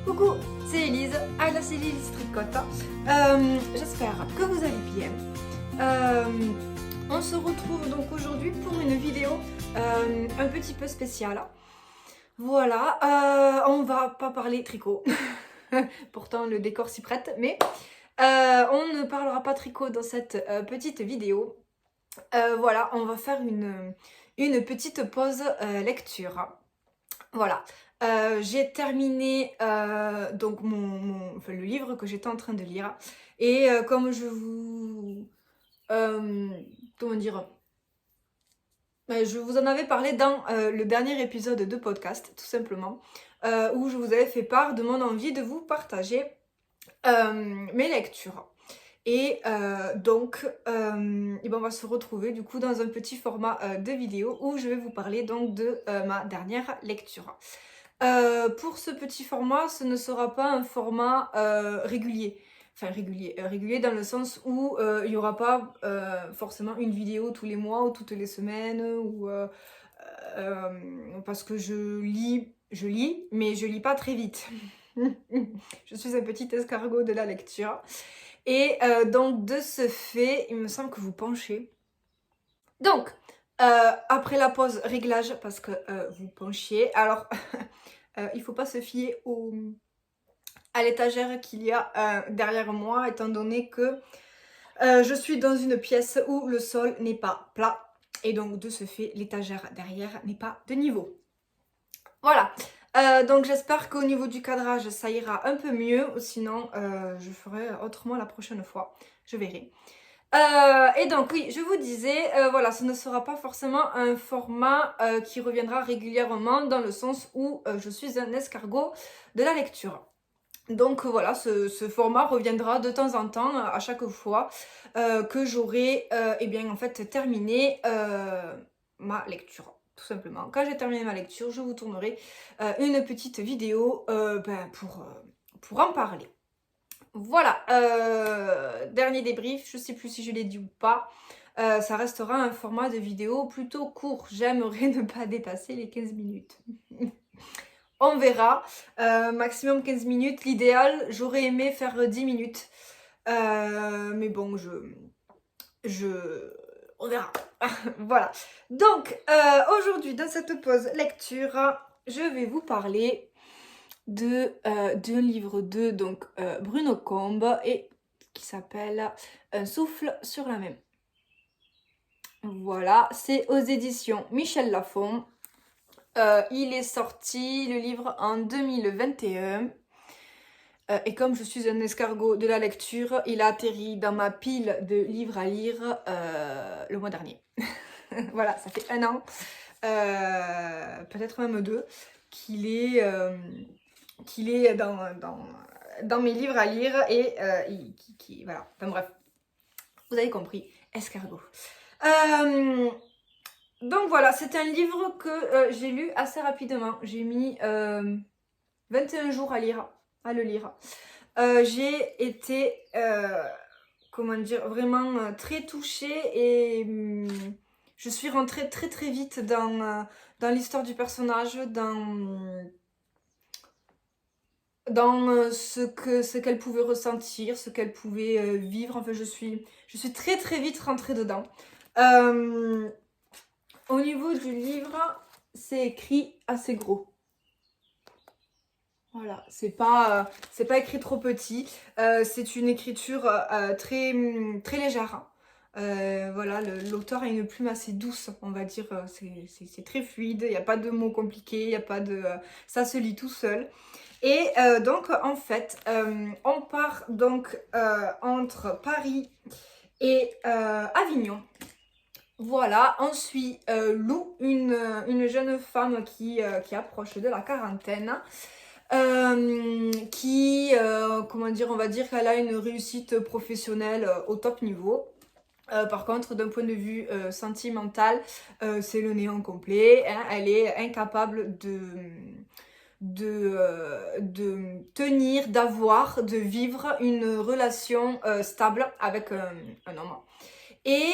Coucou, c'est Elise, alias Elise Tricotte. J'espère que vous allez bien. On se retrouve donc aujourd'hui pour une vidéo un petit peu spéciale. Voilà, on va pas parler tricot. Pourtant le décor s'y prête, mais on ne parlera pas tricot dans cette petite vidéo. Voilà, on va faire une petite pause lecture. Voilà, j'ai terminé donc le livre que j'étais en train de lire. Et comme je vous... comment dire, je vous en avais parlé dans le dernier épisode de podcast, tout simplement, où je vous avais fait part de mon envie de vous partager mes lectures. Et donc, on va se retrouver du coup dans un petit format de vidéo où je vais vous parler donc de ma dernière lecture. Pour ce petit format, ce ne sera pas un format régulier. Enfin régulier dans le sens où il n'y aura pas forcément une vidéo tous les mois ou toutes les semaines, ou parce que je lis, mais je lis pas très vite. Je suis un petit escargot de la lecture. Et donc de ce fait, il me semble que vous penchez. Donc, après la pause réglage, parce que vous penchiez, alors il ne faut pas se fier à l'étagère qu'il y a derrière moi, étant donné que je suis dans une pièce où le sol n'est pas plat. Et donc de ce fait, l'étagère derrière n'est pas de niveau. Voilà. Donc j'espère qu'au niveau du cadrage ça ira un peu mieux, sinon je ferai autrement la prochaine fois, je verrai. Et donc oui, je vous disais, voilà, ce ne sera pas forcément un format qui reviendra régulièrement, dans le sens où je suis un escargot de la lecture. Donc voilà, ce format reviendra de temps en temps, à chaque fois que j'aurai en fait terminé ma lecture. Tout simplement. Quand j'ai terminé ma lecture, je vous tournerai une petite vidéo pour en parler. Voilà, dernier débrief, je sais plus si je l'ai dit ou pas. Ça restera un format de vidéo plutôt court. J'aimerais ne pas dépasser les 15 minutes. On verra. Maximum 15 minutes. L'idéal, j'aurais aimé faire 10 minutes. Mais bon, on verra. Voilà. Donc, aujourd'hui, dans cette pause lecture, je vais vous parler d'un livre de Bruno Combe, et qui s'appelle Un souffle sur la main. Voilà, c'est aux éditions Michel Lafon. Il est sorti, le livre, en 2021. Et comme je suis un escargot de la lecture, il a atterri dans ma pile de livres à lire le mois dernier. Voilà, ça fait 1 an, peut-être même 2, qu'il est dans mes livres à lire, et voilà, enfin bref, vous avez compris, escargot. Donc voilà, c'est un livre que j'ai lu assez rapidement. J'ai mis 21 jours à le lire. J'ai été, comment dire, vraiment très touchée, et je suis rentrée très très vite dans l'histoire du personnage, dans ce qu'elle pouvait ressentir, ce qu'elle pouvait vivre. Enfin, je suis très très vite rentrée dedans. Au niveau du livre, c'est écrit assez gros. Voilà, c'est pas écrit trop petit. C'est une écriture très, très légère. Voilà, l'auteur a une plume assez douce, on va dire. C'est très fluide, il n'y a pas de mots compliqués, il y a pas de... ça se lit tout seul. Et donc, en fait, on part donc entre Paris et Avignon. Voilà, on suit Lou, une jeune femme qui approche de la quarantaine, comment dire, on va dire qu'elle a une réussite professionnelle au top niveau. Par contre, d'un point de vue sentimental, c'est le néant complet, hein. Elle est incapable de tenir, de vivre une relation stable avec un homme. Et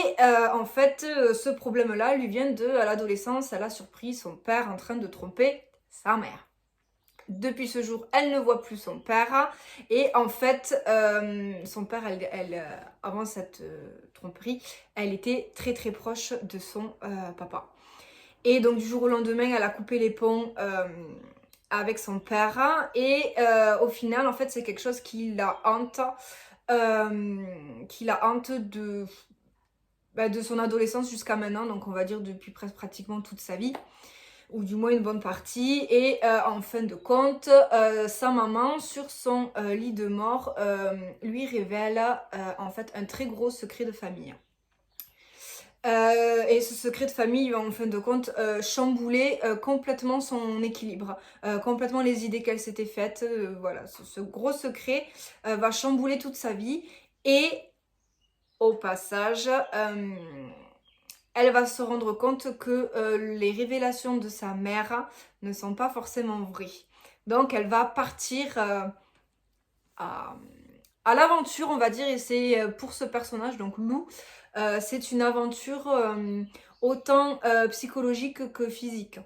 en fait, ce problème-là lui vient à l'adolescence. Elle a surpris son père en train de tromper sa mère. Depuis ce jour, elle ne voit plus son père. Et en fait, son père, avant cette tromperie, elle était très très proche de son papa. Et donc du jour au lendemain, elle a coupé les ponts avec son père. Et au final, en fait, c'est quelque chose qui la hante. De son adolescence jusqu'à maintenant. Donc on va dire depuis presque pratiquement toute sa vie, ou du moins une bonne partie. Et en fin de compte, sa maman, sur son lit de mort, lui révèle en fait un très gros secret de famille. Et ce secret de famille va en fin de compte chambouler complètement son équilibre, complètement les idées qu'elle s'était faites. Voilà, ce gros secret va chambouler toute sa vie. Et au passage, elle va se rendre compte que les révélations de sa mère ne sont pas forcément vraies. Donc elle va partir à l'aventure, on va dire, et c'est pour ce personnage, donc Lou, c'est une aventure autant psychologique que physique.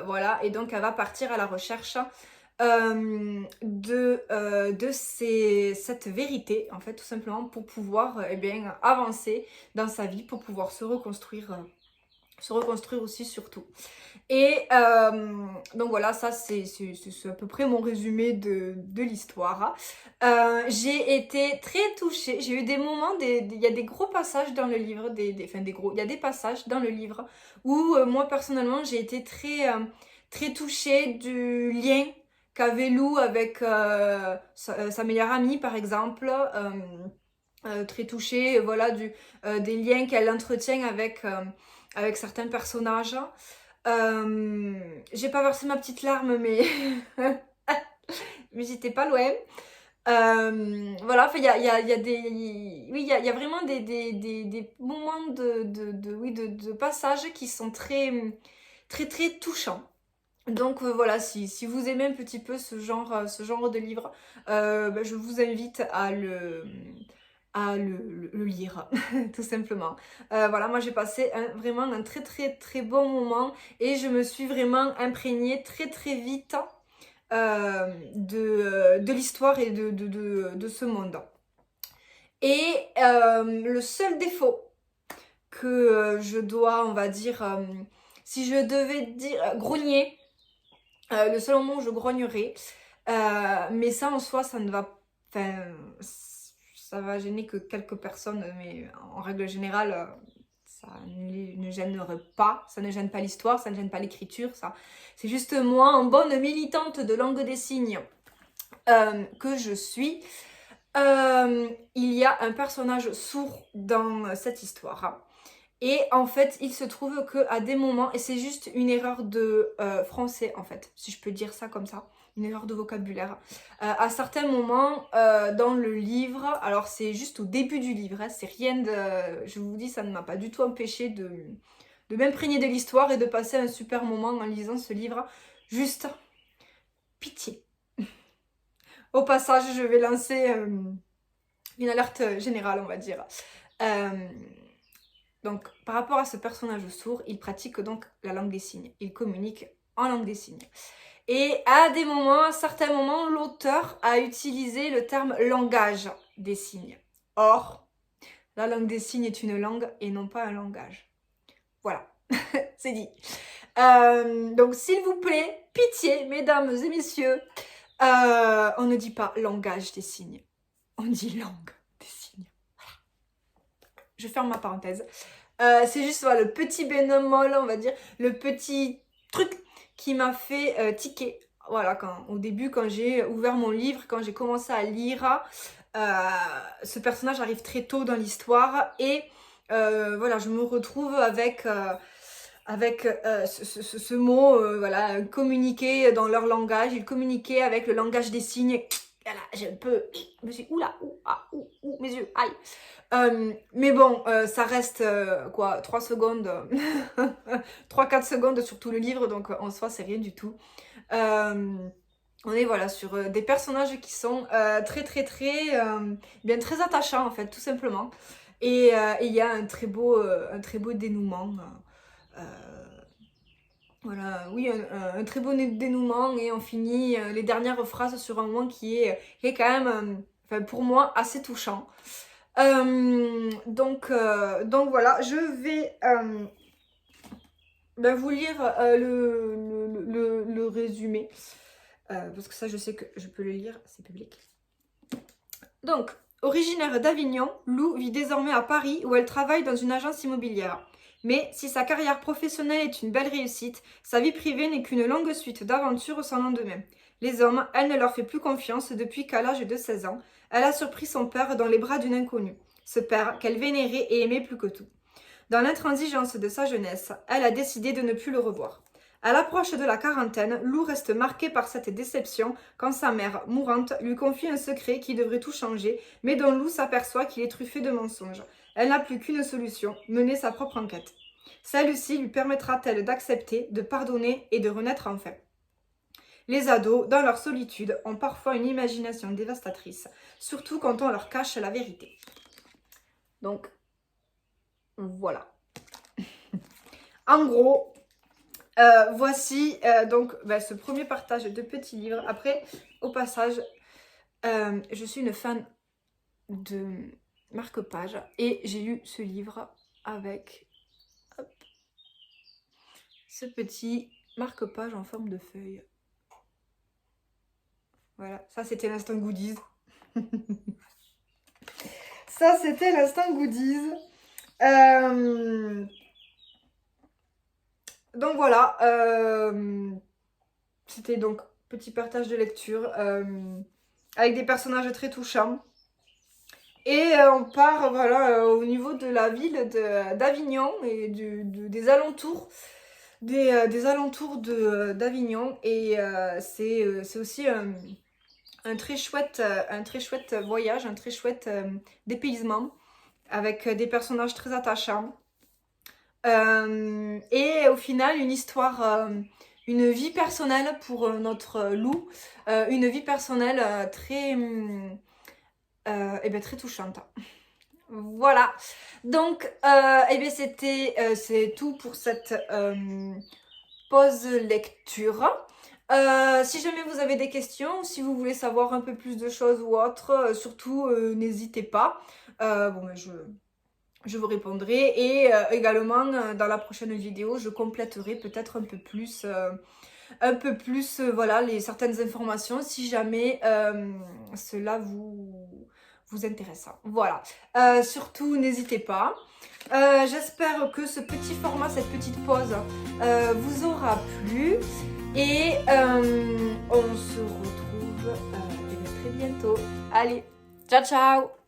Voilà, et donc elle va partir à la recherche cette vérité, en fait, tout simplement, pour pouvoir avancer dans sa vie, pour pouvoir se reconstruire aussi surtout. Et donc voilà, ça c'est à peu près mon résumé de l'histoire. J'ai été très touchée, j'ai eu des moments, il y a des gros passages dans le livre, il y a des passages dans le livre où moi personnellement j'ai été très touchée du lien qu'avait Lou avec sa meilleure amie par exemple. Très touchée, voilà, des liens qu'elle entretient avec certains personnages. J'ai pas versé ma petite larme, mais mais j'étais pas loin. Voilà, il y a des, oui, il y a vraiment des moments de passage qui sont très touchants. Donc voilà, si vous aimez un petit peu ce genre de livre, je vous invite à le lire, tout simplement. Voilà, moi j'ai passé vraiment un très bon moment et je me suis vraiment imprégnée très vite de l'histoire et de ce monde. Et le seul défaut que je dois, on va dire, si je devais dire grogner, le seul moment où je grognerais, mais ça en soi, ça ne va... Enfin, ça va gêner que quelques personnes, mais en règle générale, ça ne gênerait pas, ça ne gêne pas l'histoire, ça ne gêne pas l'écriture, ça. C'est juste moi, en bonne militante de langue des signes que je suis. Il y a un personnage sourd dans cette histoire. Et en fait, il se trouve qu'à des moments, et c'est juste une erreur de français en fait, si je peux dire ça comme ça, une erreur de vocabulaire. À certains moments dans le livre, alors c'est juste au début du livre, hein, c'est rien de... Je vous dis, ça ne m'a pas du tout empêché de m'imprégner de l'histoire et de passer un super moment en lisant ce livre. Juste pitié. Au passage, je vais lancer une alerte générale, on va dire. Donc, par rapport à ce personnage sourd, il pratique donc la langue des signes. Il communique en langue des signes. Et à certains moments, l'auteur a utilisé le terme langage des signes. Or, la langue des signes est une langue et non pas un langage. Voilà, c'est dit. Donc, s'il vous plaît, pitié, mesdames et messieurs, on ne dit pas langage des signes. On dit langue des signes. Voilà. Je ferme ma parenthèse. C'est juste voilà, le petit bémol, on va dire, le petit truc qui m'a fait tiquer. Voilà, au début, quand j'ai ouvert mon livre, quand j'ai commencé à lire, ce personnage arrive très tôt dans l'histoire et voilà, je me retrouve avec ce mot, voilà, communiquer dans leur langage. Ils communiquaient avec le langage des signes. Voilà, je me suis oula, mes yeux, aïe. Mais bon, ça reste quoi, 3 secondes, 3-4 secondes sur tout le livre, donc en soi c'est rien du tout. On est voilà sur des personnages qui sont très attachants en fait, tout simplement. Et il y a un très beau dénouement. Voilà, oui, un très bon dénouement et on finit les dernières phrases sur un moment qui est quand même, enfin, pour moi, assez touchant. Donc voilà, je vais vous lire le résumé. Parce que ça, je sais que je peux le lire, c'est public. Donc, originaire d'Avignon, Lou vit désormais à Paris où elle travaille dans une agence immobilière. Mais si sa carrière professionnelle est une belle réussite, sa vie privée n'est qu'une longue suite d'aventures sans lendemain. Les hommes, elle ne leur fait plus confiance depuis qu'à l'âge de 16 ans, elle a surpris son père dans les bras d'une inconnue. Ce père qu'elle vénérait et aimait plus que tout. Dans l'intransigeance de sa jeunesse, elle a décidé de ne plus le revoir. À l'approche de la quarantaine, Lou reste marquée par cette déception quand sa mère, mourante, lui confie un secret qui devrait tout changer, mais dont Lou s'aperçoit qu'il est truffé de mensonges. Elle n'a plus qu'une solution, mener sa propre enquête. Celle-ci lui permettra-t-elle d'accepter, de pardonner et de renaître enfin? Les ados, dans leur solitude, ont parfois une imagination dévastatrice, surtout quand on leur cache la vérité. Donc, voilà. En gros, voici donc ce premier partage de petits livres. Après, au passage, je suis une fan de marque-page et j'ai lu ce livre avec ce petit marque-page en forme de feuille. Voilà, ça c'était l'instant goodies. Ça c'était l'instant goodies. Donc voilà, c'était donc petit partage de lecture avec des personnages très touchants. Et on part voilà, au niveau de la ville d'Avignon et des alentours. Des alentours d'Avignon. Et c'est aussi un très chouette voyage, un très chouette dépaysement avec des personnages très attachants. Et au final, une histoire, une vie personnelle pour notre Lou, une vie personnelle très très touchante. Voilà. Donc, c'est tout pour cette pause lecture. Si jamais vous avez des questions, si vous voulez savoir un peu plus de choses ou autre, surtout n'hésitez pas. Je vous répondrai et également dans la prochaine vidéo, je compléterai peut-être un peu plus, voilà, certaines informations si jamais cela vous intéresse. Voilà. Surtout, n'hésitez pas. J'espère que ce petit format, cette petite pause vous aura plu et on se retrouve très bientôt. Allez, ciao ciao!